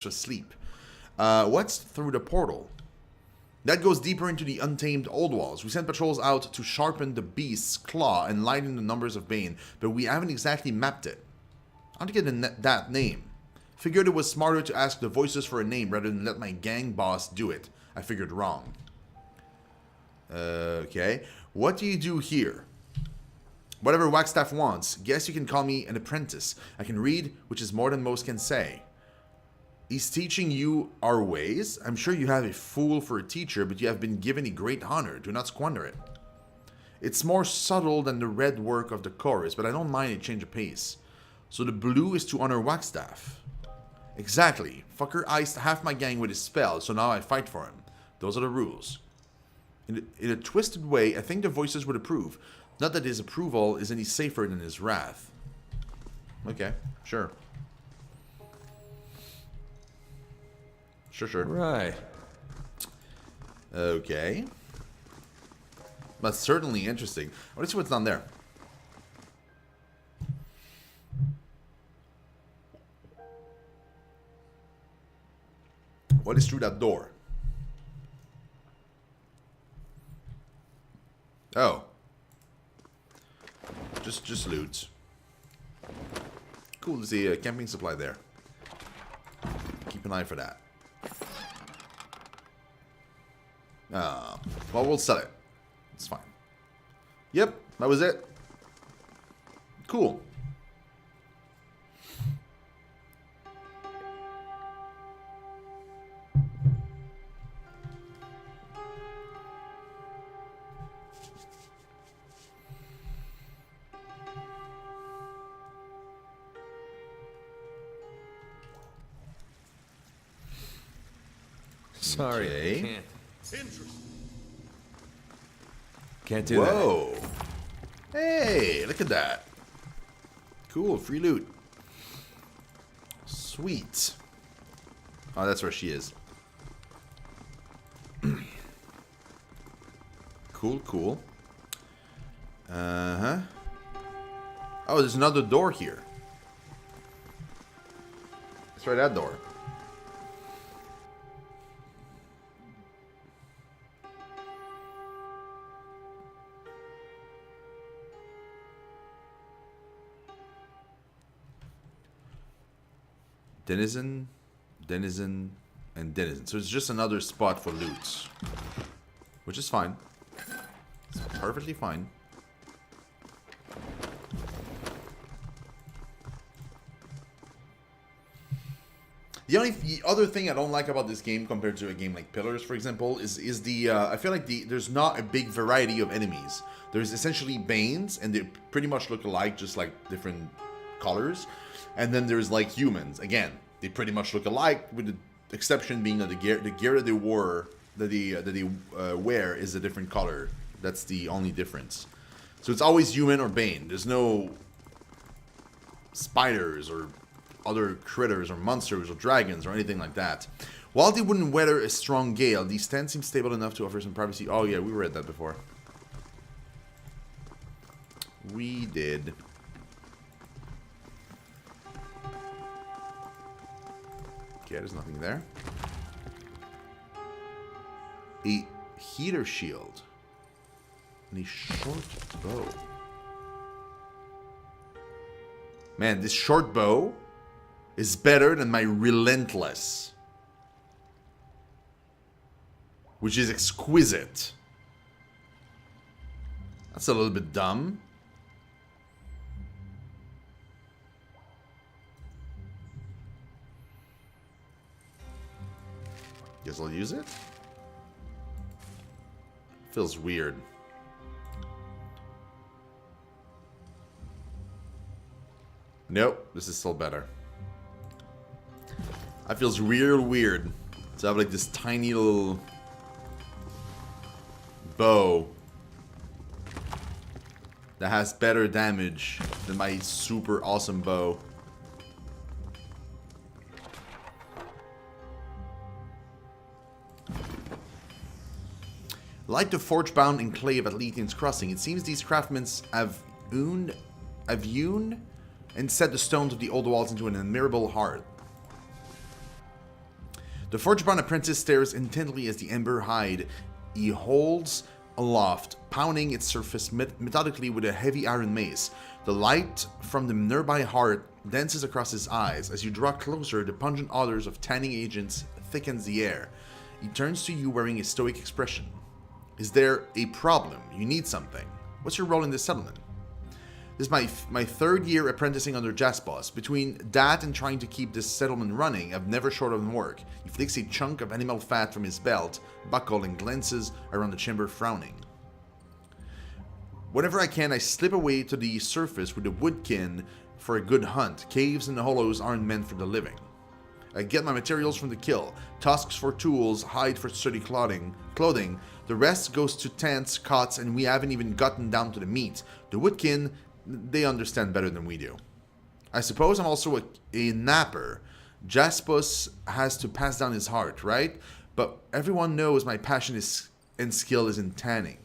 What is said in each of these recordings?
asleep. What's through the portal? That goes deeper into the untamed old walls. We sent patrols out to sharpen the beast's claw and lighten the numbers of Bane, but we haven't exactly mapped it. How to get that name? Figured it was smarter to ask the voices for a name rather than let my gang boss do it. I figured wrong. Okay. What do you do here? Whatever Wagstaff wants. Guess you can call me an apprentice. I can read, which is more than most can say. He's teaching you our ways. I'm sure you have a fool for a teacher, but you have been given a great honor. Do not squander it. It's more subtle than the red work of the chorus, but I don't mind a change of pace. So the blue is to honor Wagstaff. Exactly. Fucker iced half my gang with his spell, so now I fight for him. Those are the rules. In a twisted way, I think the voices would approve. Not that his approval is any safer than his wrath. Okay, sure. Sure. Right. Okay. That's certainly interesting. Let's see what's down there. What is through that door? Oh. Just loot. Cool to see a camping supply there. Keep an eye for that. Well, we'll sell it. It's fine. Yep, that was it. Cool. Sorry, Okay. can't do that. Whoa. Hey, look at that. Cool, free loot. Sweet. Oh, that's where she is. Cool. Uh-huh. Oh, there's another door here. Let's try that door. Denizen, and denizen. So it's just another spot for loot. Which is fine. It's perfectly fine. The other thing I don't like about this game compared to a game like Pillars, for example, is the I feel like there's not a big variety of enemies. There's essentially Banes, and they pretty much look alike, just like different colors. And then there's like humans. Again, they pretty much look alike, with the exception being that the gear that they wore, that they wear, is a different color. That's the only difference. So it's always human or Bane. There's no spiders or other critters or monsters or dragons or anything like that. While they wouldn't weather a strong gale, these tents seem stable enough to offer some privacy. Oh yeah, we read that before. We did. Okay, there's nothing there. A heater shield. And a short bow. Man, this short bow is better than my relentless. Which is exquisite. That's a little bit dumb. Guess I'll use it. Feels weird. Nope, this is still better. That feels real weird to have like this tiny little bow that has better damage than my super awesome bow. Like the forge-bound enclave at Lethian's Crossing, it seems these craftsmen have hewn and set the stones of the old walls into an admirable heart. The forge-bound apprentice stares intently as the ember hide he holds aloft, pounding its surface methodically with a heavy iron mace. The light from the nearby hearth dances across his eyes. As you draw closer, the pungent odors of tanning agents thickens the air. He turns to you wearing a stoic expression. Is there a problem? You need something. What's your role in this settlement? This is my third year apprenticing under Jaspos. Between that and trying to keep this settlement running, I've never short of work. He flicks a chunk of animal fat from his belt, buckle, and glances around the chamber, frowning. Whenever I can, I slip away to the surface with the woodkin for a good hunt. Caves and hollows aren't meant for the living. I get my materials from the kill. Tusks for tools, hide for sturdy clothing. The rest goes to tents, cots, and we haven't even gotten down to the meat. The woodkin, they understand better than we do. I suppose I'm also a napper. Jaspos has to pass down his heart, right? But everyone knows my passion and skill is in tanning.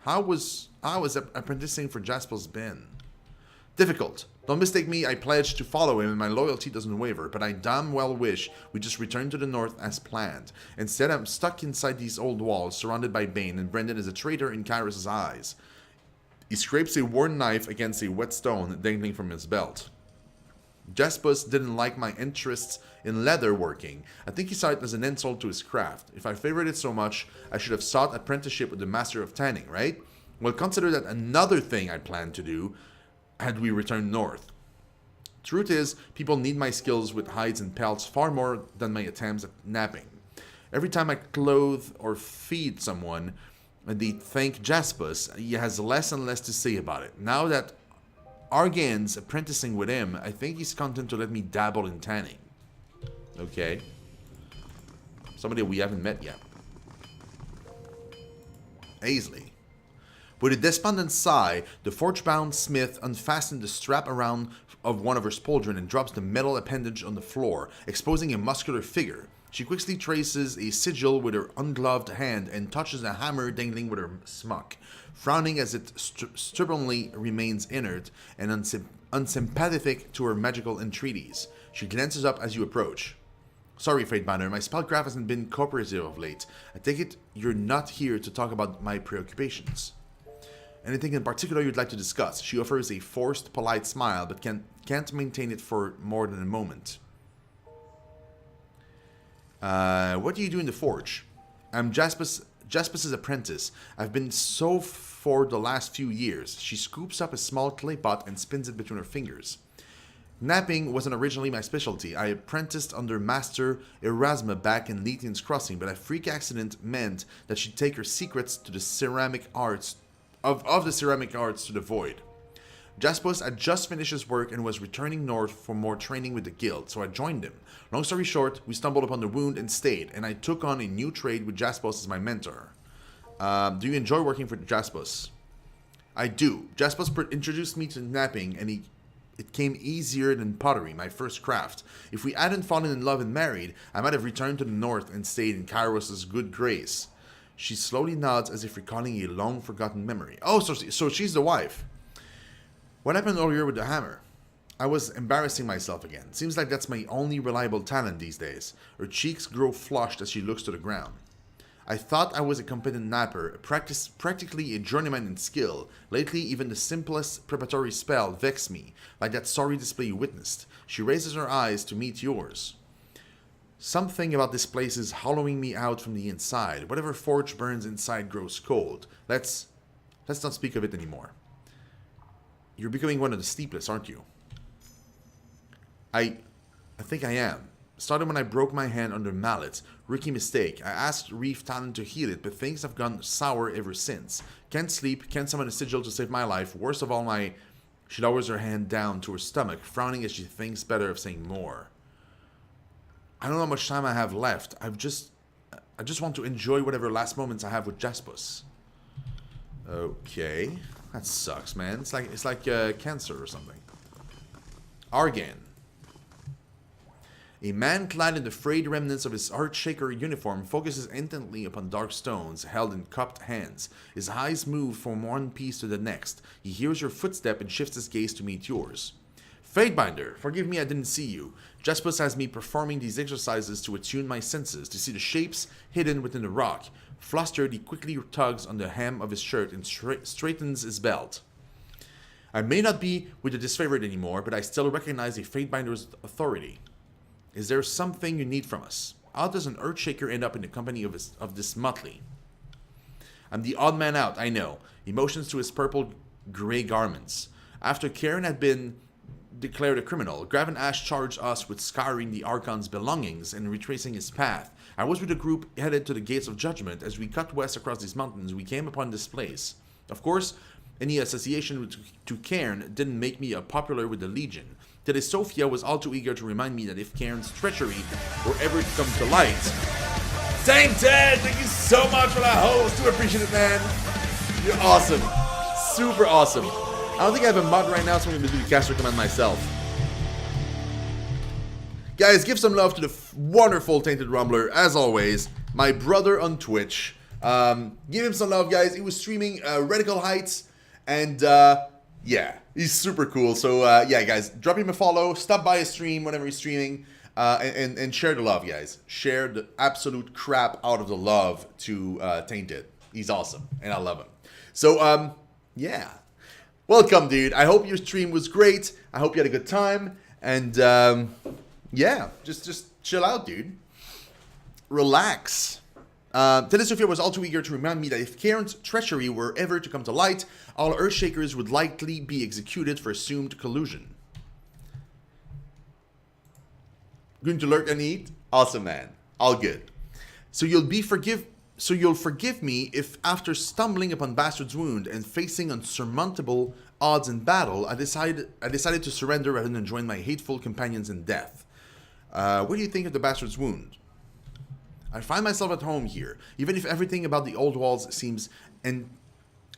How was apprenticing for Jaspos been? Difficult. Don't mistake me, I pledged to follow him and my loyalty doesn't waver, but I damn well wish we just returned to the north as planned. Instead, I'm stuck inside these old walls, surrounded by Bane and branded as a traitor in Kairos' eyes. He scrapes a worn knife against a wet stone dangling from his belt. Jaspos didn't like my interests in leather working. I think he saw it as an insult to his craft. If I favored it so much, I should have sought apprenticeship with the master of tanning, right? Well, consider that another thing I planned to do had we returned north. Truth is, people need my skills with hides and pelts far more than my attempts at napping. Every time I clothe or feed someone, they thank Jaspos. He has less and less to say about it. Now that Argan's apprenticing with him, I think he's content to let me dabble in tanning. Okay. Somebody we haven't met yet. Aisley. With a despondent sigh, the forge-bound smith unfastened the strap around of one of her pauldron and drops the metal appendage on the floor, exposing a muscular figure. She quickly traces a sigil with her ungloved hand and touches a hammer dangling with her smock, frowning as it stubbornly remains inert and unsympathetic to her magical entreaties. She glances up as you approach. Sorry, Fatebinder, my spellcraft hasn't been cooperative of late. I take it you're not here to talk about my preoccupations. Anything in particular you'd like to discuss? She offers a forced, polite smile, but can't maintain it for more than a moment. What do you do in the forge? I'm Jaspos' apprentice. I've been so for the last few years. She scoops up a small clay pot and spins it between her fingers. Napping wasn't originally my specialty. I apprenticed under Master Erasma back in Lethian's Crossing, but a freak accident meant that she'd take her secrets to the ceramic arts of the ceramic arts to the void. Jaspos had just finished his work and was returning north for more training with the guild, so I joined him. Long story short, we stumbled upon the wound and stayed, and I took on a new trade with Jaspos as my mentor. Do you enjoy working for Jaspos? I do. Jaspos introduced me to napping, and it came easier than pottery, my first craft. If we hadn't fallen in love and married, I might have returned to the north and stayed in Kairos' good grace. She slowly nods as if recalling a long-forgotten memory. Oh, so she's the wife. What happened earlier with the hammer? I was embarrassing myself again. Seems like that's my only reliable talent these days. Her cheeks grow flushed as she looks to the ground. I thought I was a competent napper, practically a journeyman in skill. Lately, even the simplest preparatory spell vexed me, like that sorry display you witnessed. She raises her eyes to meet yours. Something about this place is hollowing me out from the inside. Whatever forge burns inside grows cold. Let's not speak of it anymore. You're becoming one of the sleepless, aren't you? I think I am. Started when I broke my hand under mallet. Rookie mistake. I asked Reef Talon to heal it, but things have gone sour ever since. Can't sleep, can't summon a sigil to save my life. Worst of all, She lowers her hand down to her stomach, frowning as she thinks better of saying more. I don't know how much time I have left. I just want to enjoy whatever last moments I have with Jaspos. Okay. That sucks, man. It's like cancer or something. Argan. A man clad in the frayed remnants of his Earthshaker uniform focuses intently upon dark stones held in cupped hands. His eyes move from one piece to the next. He hears your footstep and shifts his gaze to meet yours. Fatebinder, forgive me I didn't see you. Jaspus has me performing these exercises to attune my senses, to see the shapes hidden within the rock. Flustered, he quickly tugs on the hem of his shirt and straightens his belt. I may not be with the disfavored anymore, but I still recognize a Fatebinder's authority. Is there something you need from us? How does an Earthshaker end up in the company of this motley? I'm the odd man out, I know. He motions to his purple-gray garments. After Karen had been declared a criminal, Graven Ash charged us with scouring the Archon's belongings and retracing his path. I was with a group headed to the Gates of Judgment. As we cut west across these mountains, we came upon this place. Of course, any association to Cairn didn't make me popular with the Legion. Today, Sophia was all too eager to remind me that if Cairn's treachery were ever to come to light... Tainted! Thank you so much for that host. Do appreciate it, man. You're awesome. Super awesome. I don't think I have a mod right now, so I'm going to do the caster command myself. Guys, give some love to the wonderful Tainted Rumbler, as always. My brother on Twitch. Give him some love, guys. He was streaming Radical Heights, and yeah, he's super cool. So yeah, guys, drop him a follow. Stop by his stream whenever he's streaming, and share the love, guys. Share the absolute crap out of the love to Tainted. He's awesome, and I love him. So yeah. Welcome, dude. I hope your stream was great. I hope you had a good time. And, yeah, just chill out, dude. Relax. Today, Sophia was all too eager to remind me that if Cairn's treachery were ever to come to light, all Earthshakers would likely be executed for assumed collusion. Going to lurk and eat? Awesome, man. All good. So you'll forgive me if, after stumbling upon Bastard's Wound and facing unsurmountable odds in battle, I decided to surrender rather than join my hateful companions in death. What do you think of the Bastard's Wound? I find myself at home here, even if everything about the old walls seems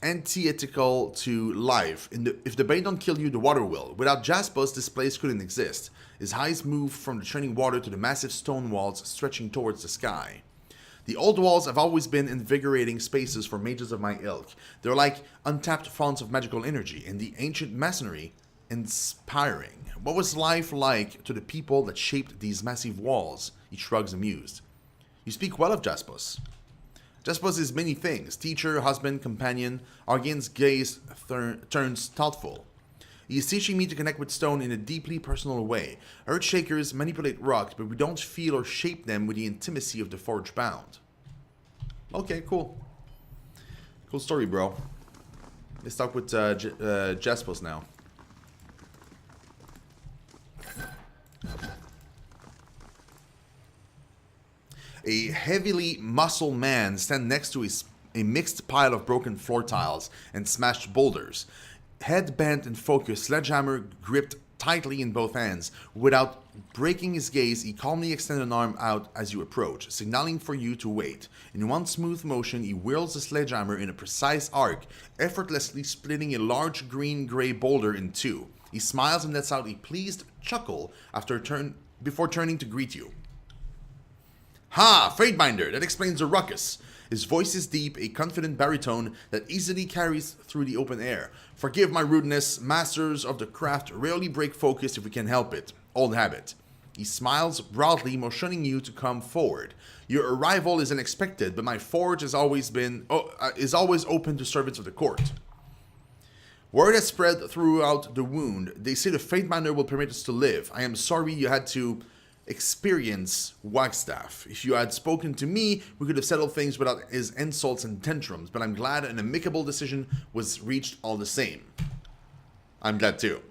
antithetical to life. If the bane don't kill you, the water will. Without Jaspus, this place couldn't exist. His eyes move from the churning water to the massive stone walls stretching towards the sky. The old walls have always been invigorating spaces for mages of my ilk. They're like untapped fonts of magical energy, and the ancient masonry inspiring. What was life like to the people that shaped these massive walls? He shrugs amused. You speak well of Jaspus. Jaspus is many things. Teacher, husband, companion. Argain's gaze turns thoughtful. He is teaching me to connect with stone in a deeply personal way. Earthshakers manipulate rocks, but we don't feel or shape them with the intimacy of the Forge Bound. Okay, cool. Cool story, bro. Let's talk with Jaspus now. A heavily muscled man stands next to a mixed pile of broken floor tiles and smashed boulders. Head bent and focused, sledgehammer gripped tightly in both hands. Without breaking his gaze, he calmly extended an arm out as you approach, signaling for you to wait. In one smooth motion, he whirls the sledgehammer in a precise arc, effortlessly splitting a large green-gray boulder in two. He smiles and lets out a pleased chuckle before turning to greet you. Ha! Fatebinder! That explains the ruckus. His voice is deep, a confident baritone that easily carries through the open air. Forgive my rudeness. Masters of the craft rarely break focus if we can help it. Old habit. He smiles broadly, motioning you to come forward. Your arrival is unexpected, but my forge is always open to servants of the court. Word has spread throughout the wound. They say the Fatebinder will permit us to live. I am sorry you had to experience Wagstaff. If you had spoken to me, we could have settled things without his insults and tantrums, but I'm glad an amicable decision was reached all the same. I'm glad too.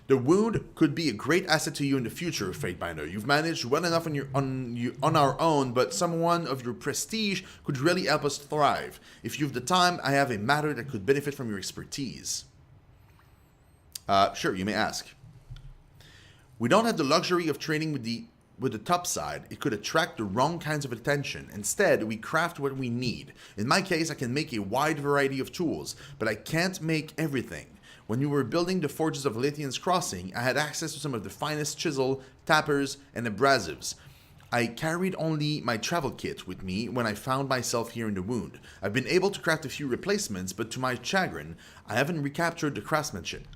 The wound could be a great asset to you in the future, Fatebinder. You've managed well enough on our own, but someone of your prestige could really help us thrive. If you've the time, I have a matter that could benefit from your expertise. Sure, you may ask. We don't have the luxury of training with the top side. It could attract the wrong kinds of attention. Instead, we craft what we need. In my case, I can make a wide variety of tools, but I can't make everything. When we were building the forges of Lithian's Crossing, I had access to some of the finest chisel, tappers, and abrasives. I carried only my travel kit with me when I found myself here in the wound. I've been able to craft a few replacements, but to my chagrin, I haven't recaptured the craftsmanship.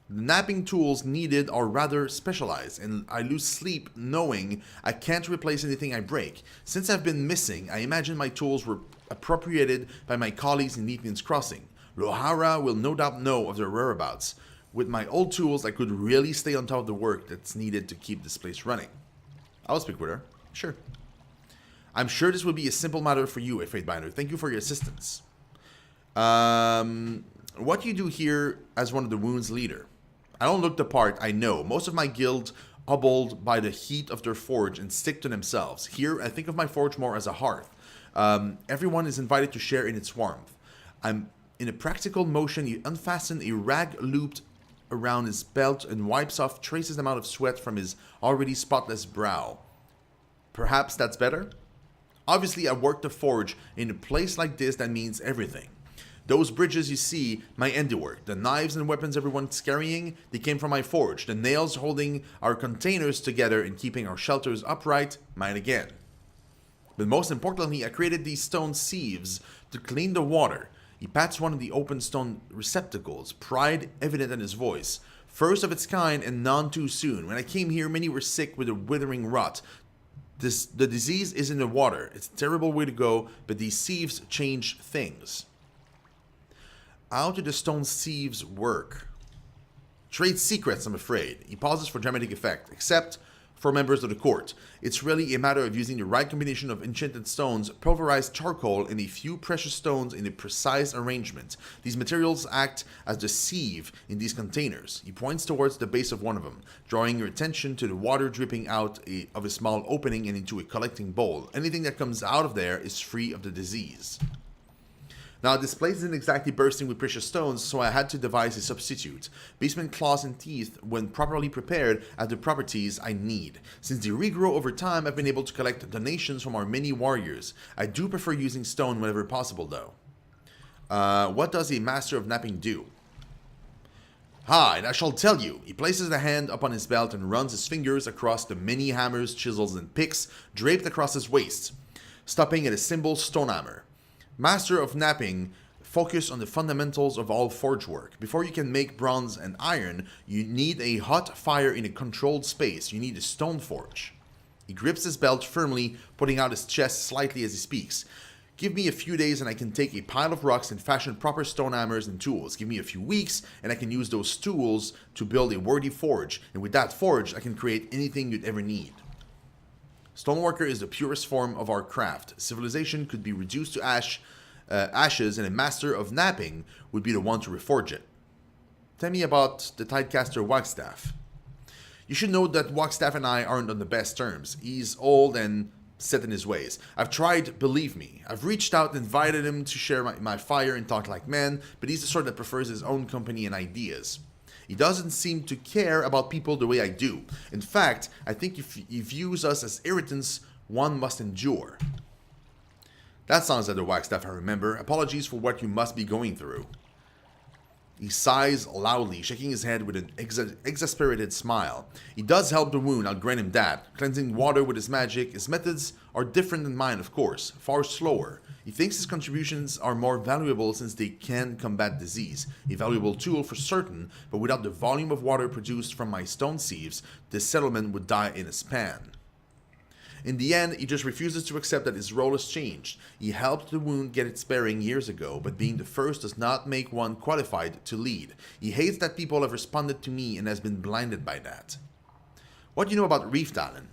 The napping tools needed are rather specialized, and I lose sleep knowing I can't replace anything I break. Since I've been missing, I imagine my tools were appropriated by my colleagues in Neatman's Crossing. Lohara will no doubt know of their whereabouts. With my old tools, I could really stay on top of the work that's needed to keep this place running. I'll speak with her. Sure. I'm sure this will be a simple matter for you, Faithbinder. Thank you for your assistance. What do you do here as one of the wound's leader? I don't look the part, I know. Most of my guild hobbled by the heat of their forge and stick to themselves. Here, I think of my forge more as a hearth. Everyone is invited to share in its warmth. I'm in a practical motion. He unfastened a rag looped around his belt and wipes off traces amount of sweat from his already spotless brow. Perhaps that's better? Obviously, I worked the forge. In a place like this, that means everything. Those bridges you see, my handiwork. The knives and weapons everyone's carrying, they came from my forge. The nails holding our containers together and keeping our shelters upright, mine again. But most importantly, I created these stone sieves to clean the water. He pats one of the open stone receptacles, pride evident in his voice. First of its kind and none too soon. When I came here, many were sick with a withering rot. The disease is in the water. It's a terrible way to go, but these sieves change things. How do the stone sieves work? Trade secrets, I'm afraid. He pauses for dramatic effect, except for members of the court. It's really a matter of using the right combination of enchanted stones, pulverized charcoal, and a few precious stones in a precise arrangement. These materials act as the sieve in these containers. He points towards the base of one of them, drawing your attention to the water dripping out of a small opening and into a collecting bowl. Anything that comes out of there is free of the disease. Now, this place isn't exactly bursting with precious stones, so I had to devise a substitute. Basement claws and teeth, when properly prepared, have the properties I need. Since they regrow over time, I've been able to collect donations from our many warriors. I do prefer using stone whenever possible, though. What does a master of napping do? And I shall tell you. He places the hand upon his belt and runs his fingers across the many hammers, chisels, and picks draped across his waist, stopping at a simple stone hammer. Master of napping, focus on the fundamentals of all forge work. Before you can make bronze and iron, you need a hot fire in a controlled space. You need a stone forge. He grips his belt firmly, putting out his chest slightly as he speaks. Give me a few days and I can take a pile of rocks and fashion proper stone hammers and tools. Give me a few weeks and I can use those tools to build a worthy forge. And with that forge, I can create anything you'd ever need. Stoneworker is the purest form of our craft. Civilization could be reduced to ashes, and a master of napping would be the one to reforge it. Tell me about the Tidecaster Wagstaff. You should know that Wagstaff and I aren't on the best terms. He's old and set in his ways. I've tried, believe me. I've reached out and invited him to share my fire and talk like men, but he's the sort that prefers his own company and ideas. He doesn't seem to care about people the way I do. In fact, I think if he views us as irritants, one must endure. That sounds like the Wagstaff I remember. Apologies for what you must be going through. He sighs loudly, shaking his head with an exasperated smile. He does help the wound, I'll grant him that. Cleansing water with his magic. His methods are different than mine, of course. Far slower. He thinks his contributions are more valuable since they can combat disease. A valuable tool for certain, but without the volume of water produced from my stone sieves, this settlement would die in a span. In the end, he just refuses to accept that his role has changed. He helped the wound get its bearing years ago, but being the first does not make one qualified to lead. He hates that people have responded to me and has been blinded by that. What do you know about Reef Talon?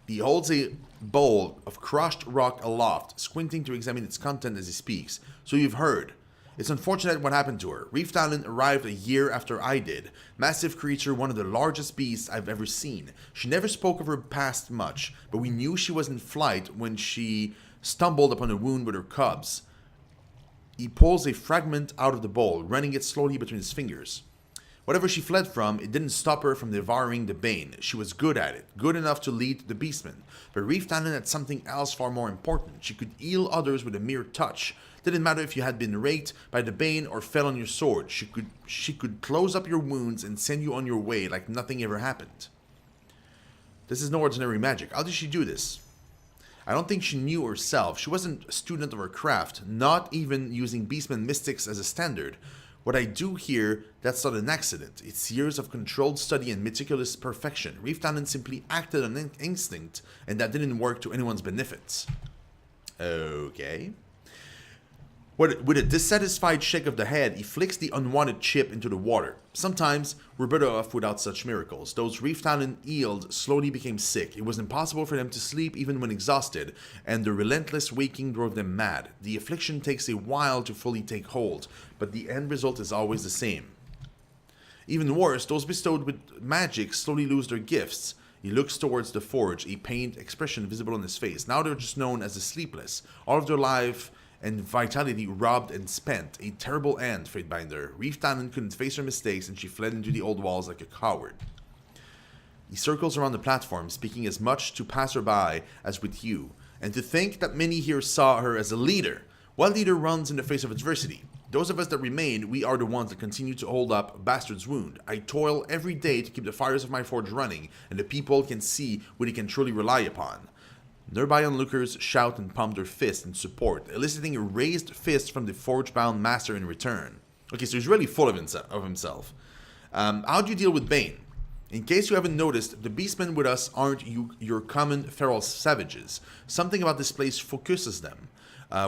He holds a bowl of crushed rock aloft, squinting to examine its content as he speaks. So you've heard. It's unfortunate what happened to her. Reef Talon arrived a year after I did. Massive creature, one of the largest beasts I've ever seen. She never spoke of her past much, but we knew she was in flight when she stumbled upon a wound with her cubs. He pulls a fragment out of the bowl, running it slowly between his fingers. Whatever she fled from, it didn't stop her from devouring the bane. She was good at it, good enough to lead the beastmen. But Reef Talon had something else far more important. She could heal others with a mere touch. Didn't matter if you had been raked by the bane or fell on your sword. She could close up your wounds and send you on your way like nothing ever happened. This is no ordinary magic. How did she do this? I don't think she knew herself. She wasn't a student of her craft, not even using beastmen mystics as a standard. What I do here, that's not an accident. It's years of controlled study and meticulous perfection. Reef Talent simply acted on instinct, and that didn't work to anyone's benefit. Okay. With a dissatisfied shake of the head, he flicks the unwanted chip into the water. Sometimes, we're better off without such miracles. Those Reef Talent healed slowly became sick. It was impossible for them to sleep even when exhausted, and the relentless waking drove them mad. The affliction takes a while to fully take hold, but the end result is always the same. Even worse, those bestowed with magic slowly lose their gifts. He looks towards the forge, a pained expression visible on his face. Now they're just known as the Sleepless. All of their life and vitality robbed and spent. A terrible end, Fatebinder. Reef Talent couldn't face her mistakes, and she fled into the old walls like a coward. He circles around the platform, speaking as much to passerby as with you. And to think that many here saw her as a leader. What leader runs in the face of adversity? Those of us that remain, we are the ones that continue to hold up Bastard's wound. I toil every day to keep the fires of my forge running, and the people can see what they can truly rely upon. Nearby onlookers shout and pump their fists in support, eliciting a raised fist from the forge-bound master in return. Okay, so he's really full of himself. How do you deal with Bane? In case you haven't noticed, the beastmen with us aren't your common feral savages. Something about this place focuses them.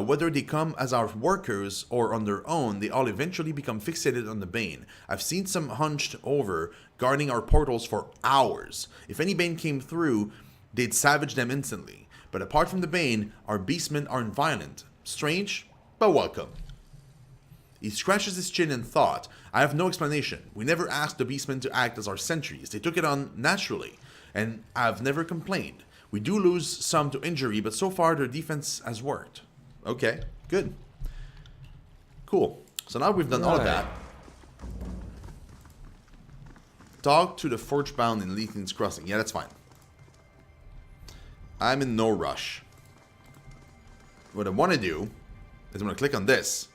Whether they come as our workers or on their own, they all eventually become fixated on the Bane. I've seen some hunched over, guarding our portals for hours. If any Bane came through, they'd savage them instantly. But apart from the Bane, our beastmen aren't violent. Strange, but welcome. He scratches his chin in thought. I have no explanation. We never asked the beastmen to act as our sentries. They took it on naturally, and I've never complained. We do lose some to injury, but so far their defense has worked. Okay, good. Cool. So now we've done all of that. Talk to the Forge-bound in Lethan's Crossing. Yeah, that's fine. I'm in no rush. What I want to do is I'm going to click on this.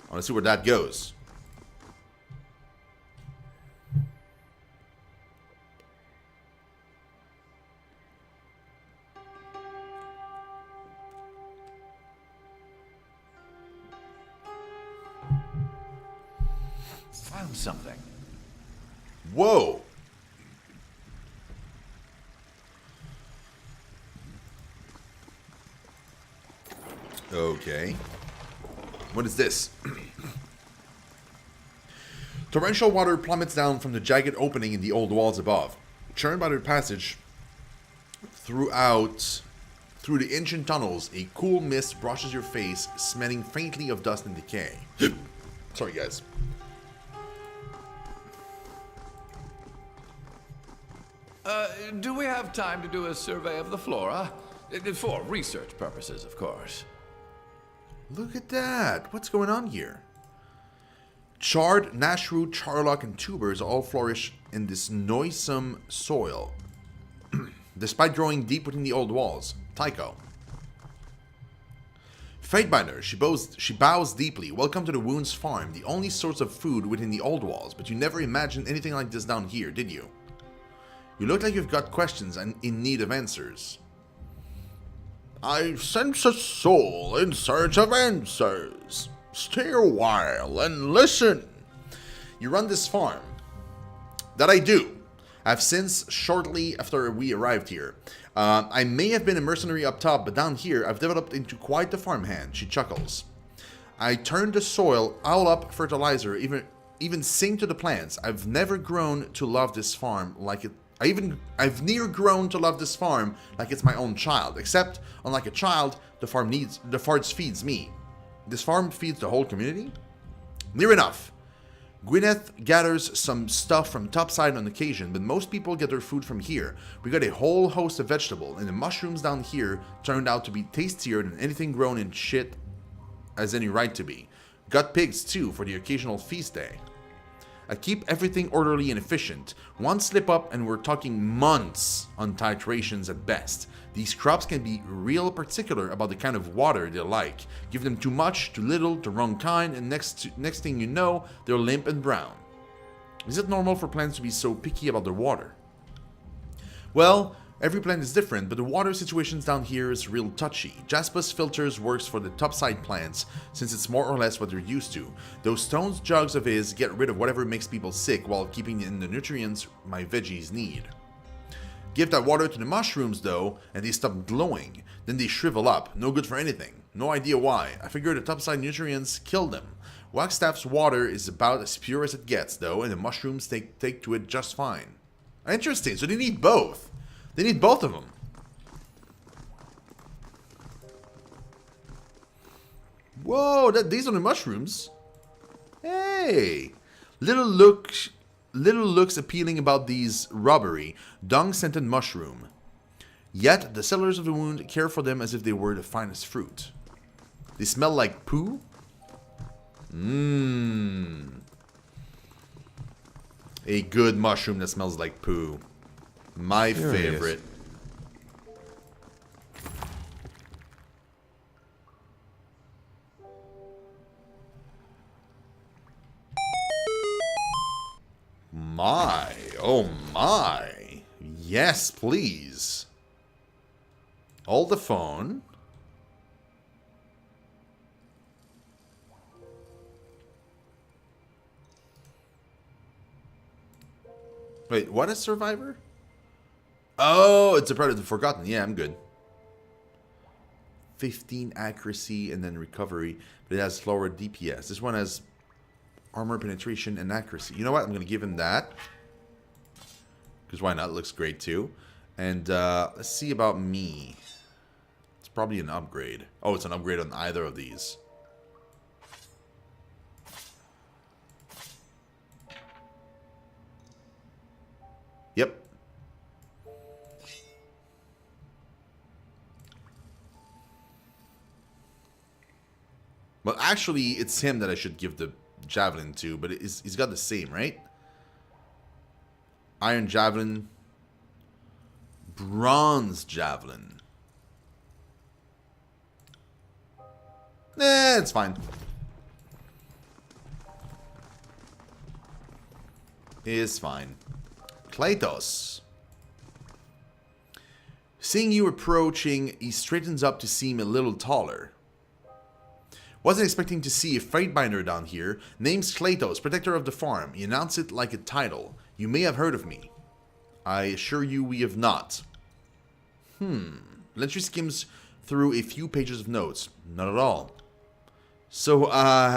I want to see where that goes. Found something. Whoa. Okay. What is this? Torrential water plummets down from the jagged opening in the old walls above. Churned by their passage through the ancient tunnels, a cool mist brushes your face, smelling faintly of dust and decay. Sorry, guys. Do we have time to do a survey of the flora? For research purposes, of course. Look at that. What's going on here? Chard, nashroot, charlock, and tubers all flourish in this noisome soil, despite growing deep within the old walls. Tycho. Fatebinder, she bows deeply. Welcome to the Wounds Farm, the only source of food within the old walls, but you never imagined anything like this down here, did you? You look like you've got questions and in need of answers. I sense a soul in search of answers. Stay a while and listen. You run this farm. That I do. I've since, shortly after we arrived here. I may have been a mercenary up top, but down here I've developed into quite the farmhand, she chuckles. I turned the soil all up fertilizer, even sing to the plants. I've never grown to love this farm like it. I've near grown to love this farm like it's my own child. Except, unlike a child, the farm feeds me. This farm feeds the whole community? Near enough. Gwyneth gathers some stuff from topside on occasion, but most people get their food from here. We got a whole host of vegetables, and the mushrooms down here turned out to be tastier than anything grown in shit has any right to be. Got pigs too for the occasional feast day. I keep everything orderly and efficient. One slip up and we're talking months on titrations at best. These crops can be real particular about the kind of water they like. Give them too much, too little, the wrong kind, and next thing you know, they're limp and brown. Is it normal for plants to be so picky about their water? Well, Every plant is different, but the water situations down here is real touchy. Jasper's filters works for the topside plants, since it's more or less what they're used to. Those stones jugs of his get rid of whatever makes people sick while keeping in the nutrients my veggies need. Give that water to the mushrooms though, and they stop glowing. Then they shrivel up, no good for anything. No idea why. I figure the topside nutrients kill them. Wagstaff's water is about as pure as it gets though, and the mushrooms take to it just fine. Interesting, so they need both. They need both of them. Whoa, these are the mushrooms. Hey, little looks appealing about these rubbery, dung-scented mushroom. Yet the sellers of the wound care for them as if they were the finest fruit. They smell like poo. A good mushroom that smells like poo. My favorite. My, oh my. Yes, please. Hold the phone. Wait, what is Survivor? Oh, it's a Predator Forgotten. Yeah, I'm good. 15 accuracy and then recovery, but it has lower DPS. This one has armor penetration and accuracy. You know what? I'm going to give him that. Because why not? It looks great too. And let's see about me. It's probably an upgrade. Oh, it's an upgrade on either of these. Yep. Well, actually, it's him that I should give the javelin to, but he's got the same, right? Iron javelin. Bronze javelin. It's fine. It's fine. Kratos. Seeing you approaching, he straightens up to seem a little taller. Wasn't expecting to see a Fatebinder down here. Name's Kratos, protector of the farm. You announce it like a title. You may have heard of me. I assure you we have not. Lentry skims through a few pages of notes. Not at all. So,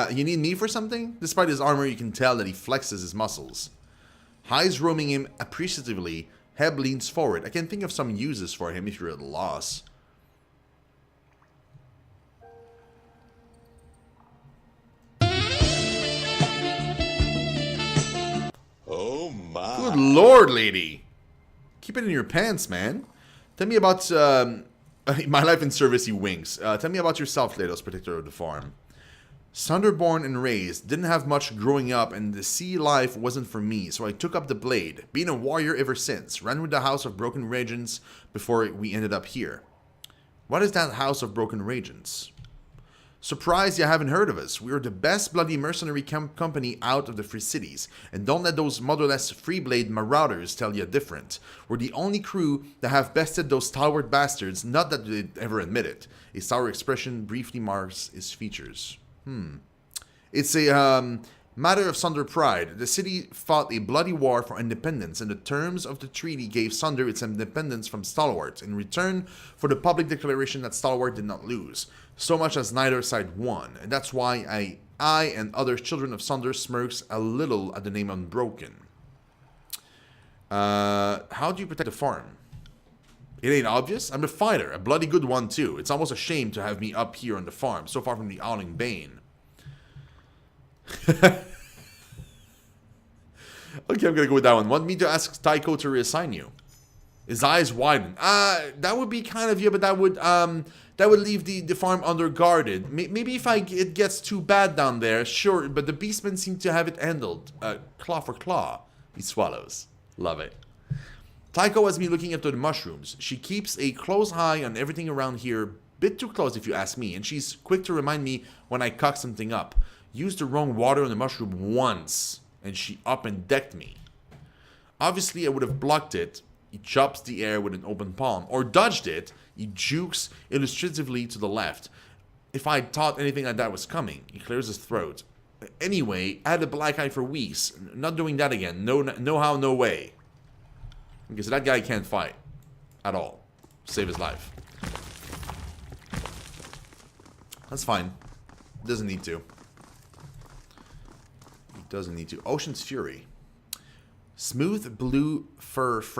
you need me for something? Despite his armor, you can tell that he flexes his muscles. Eyes roaming him appreciatively, Heb leans forward. I can think of some uses for him if you're at a loss. Oh my. Good lord, lady. Keep it in your pants, man. Tell me about my life in service, he winks. Tell me about yourself, Kratos, protector of the farm. Sunderborn and raised, didn't have much growing up, and the sea life wasn't for me, so I took up the blade. Been a warrior ever since. Ran with the House of Broken Regents before we ended up here. What is that House of Broken Regents? Surprised you haven't heard of us. We're the best bloody mercenary company out of the Free Cities, and don't let those motherless Freeblade marauders tell you different. We're the only crew that have bested those stalwart bastards, not that they'd ever admit it. A sour expression briefly marks his features. It's a matter of Sunder pride. The city fought a bloody war for independence, and the terms of the treaty gave Sunder its independence from Stalwart in return for the public declaration that Stalwart did not lose, so much as neither side won. And that's why I and other children of Sunder smirks a little at the name Unbroken. How do you protect the farm? It ain't obvious. I'm a fighter, a bloody good one too. It's almost a shame to have me up here on the farm, so far from the Owling Bane. Okay, I'm gonna go with that one. Want me to ask Tycho to reassign you? His eyes widen. That would be kind of you, but that would leave the farm underguarded. Maybe if it gets too bad down there, sure. But the beastmen seem to have it handled. Claw for claw. He swallows. Love it. Tycho has me looking after the mushrooms. She keeps a close eye on everything around here. Bit too close if you ask me. And she's quick to remind me when I cock something up. Used the wrong water on the mushroom once, and she up and decked me. Obviously, I would have blocked it, He chops the air with an open palm. Or dodged it. He jukes illustratively to the left. If I thought anything like that was coming. He clears his throat. Anyway, I had a black eye for weeks. Not doing that again. No how, no way. Okay, so that guy can't fight. At all. Save his life. That's fine. Doesn't need to. He doesn't need to. Ocean's Fury. Smooth blue fur frame.